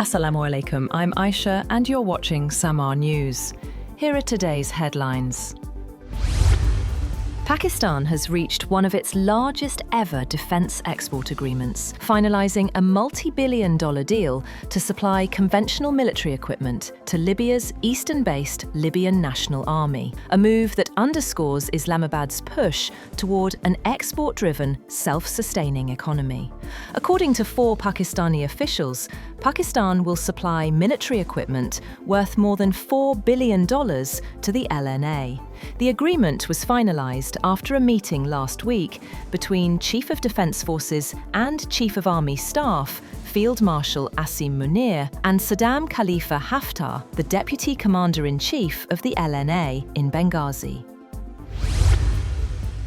Assalamu alaikum, I'm Aisha and you're watching Samaa News. Here are today's headlines. Pakistan has reached one of its largest ever defence export agreements, finalising a multi-billion-dollar deal to supply conventional military equipment to Libya's eastern-based Libyan National Army, a move that underscores Islamabad's push toward an export-driven, self-sustaining economy. According to 4 Pakistani officials, Pakistan will supply military equipment worth more than $4 billion to the LNA. The agreement was finalised after a meeting last week between Chief of Defence Forces and Chief of Army Staff, Field Marshal Asim Munir, and Saddam Khalifa Haftar, the Deputy Commander-in-Chief of the LNA in Benghazi.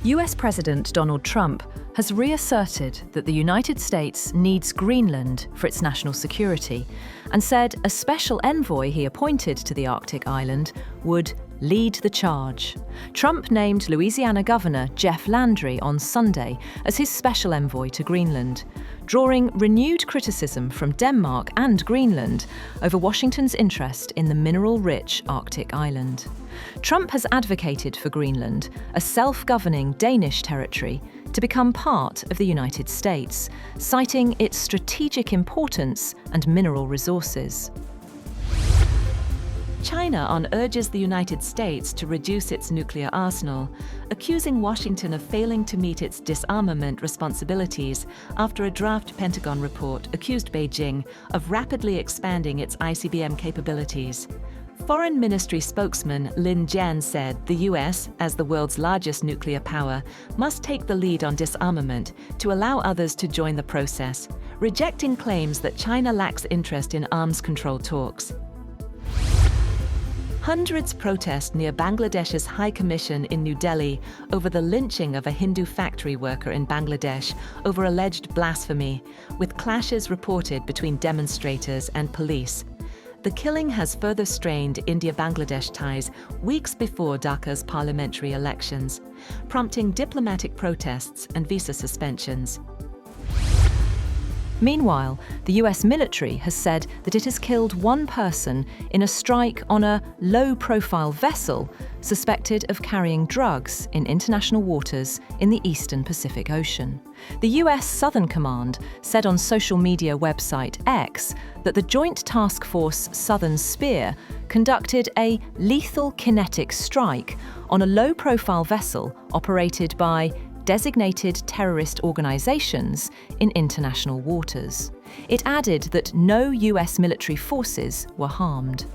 US President Donald Trump has reasserted that the United States needs Greenland for its national security and said a special envoy he appointed to the Arctic island would lead the charge. Trump named Louisiana Governor Jeff Landry on Sunday as his special envoy to Greenland, drawing renewed criticism from Denmark and Greenland over Washington's interest in the mineral-rich Arctic island. Trump has advocated for Greenland, a self-governing Danish territory, to become part of the United States, citing its strategic importance and mineral resources. China urges the United States to reduce its nuclear arsenal, accusing Washington of failing to meet its disarmament responsibilities after a draft Pentagon report accused Beijing of rapidly expanding its ICBM capabilities. Foreign Ministry spokesman Lin Jian said the US, as the world's largest nuclear power, must take the lead on disarmament to allow others to join the process, rejecting claims that China lacks interest in arms control talks. Hundreds protest near Bangladesh's High Commission in New Delhi over the lynching of a Hindu factory worker in Bangladesh over alleged blasphemy, with clashes reported between demonstrators and police. The killing has further strained India-Bangladesh ties weeks before Dhaka's parliamentary elections, prompting diplomatic protests and visa suspensions. Meanwhile, the US military has said that it has killed 1 person in a strike on a low-profile vessel suspected of carrying drugs in international waters in the eastern Pacific Ocean. The US Southern Command said on social media website X that the Joint Task Force Southern Spear conducted a lethal kinetic strike on a low-profile vessel operated by designated terrorist organizations in international waters. It added that no US military forces were harmed.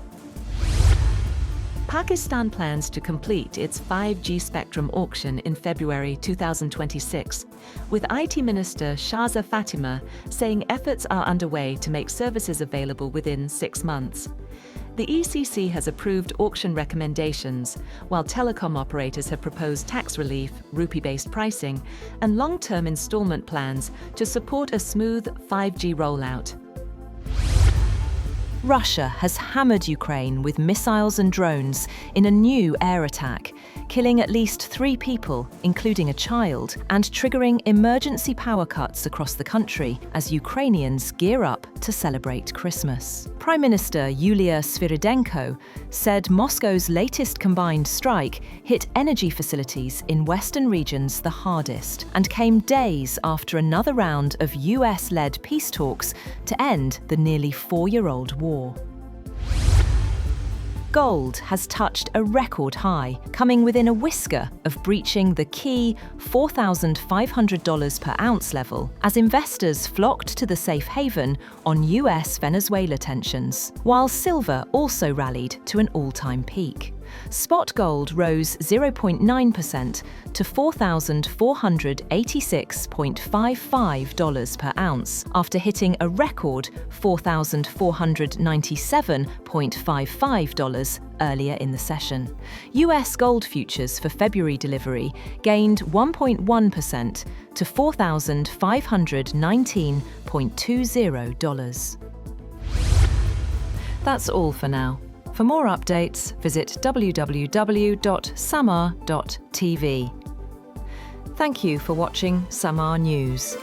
Pakistan plans to complete its 5G spectrum auction in February 2026, with IT Minister Shahza Fatima saying efforts are underway to make services available within 6 months. The ECC has approved auction recommendations, while telecom operators have proposed tax relief, rupee-based pricing, and long-term installment plans to support a smooth 5G rollout. Russia has hammered Ukraine with missiles and drones in a new air attack, killing at least 3 people, including a child, and triggering emergency power cuts across the country as Ukrainians gear up to celebrate Christmas. Prime Minister Yulia Sviridenko said Moscow's latest combined strike hit energy facilities in western regions the hardest and came days after another round of US-led peace talks to end the nearly 4-year-old war. Gold has touched a record high, coming within a whisker of breaching the key $4,500 per ounce level as investors flocked to the safe haven on US-Venezuela tensions, while silver also rallied to an all-time peak. Spot gold rose 0.9% to $4,486.55 per ounce after hitting a record $4,497.55 earlier in the session. US gold futures for February delivery gained 1.1% to $4,519.20. That's all for now. For more updates, visit www.samaa.tv. Thank you for watching Samaa News.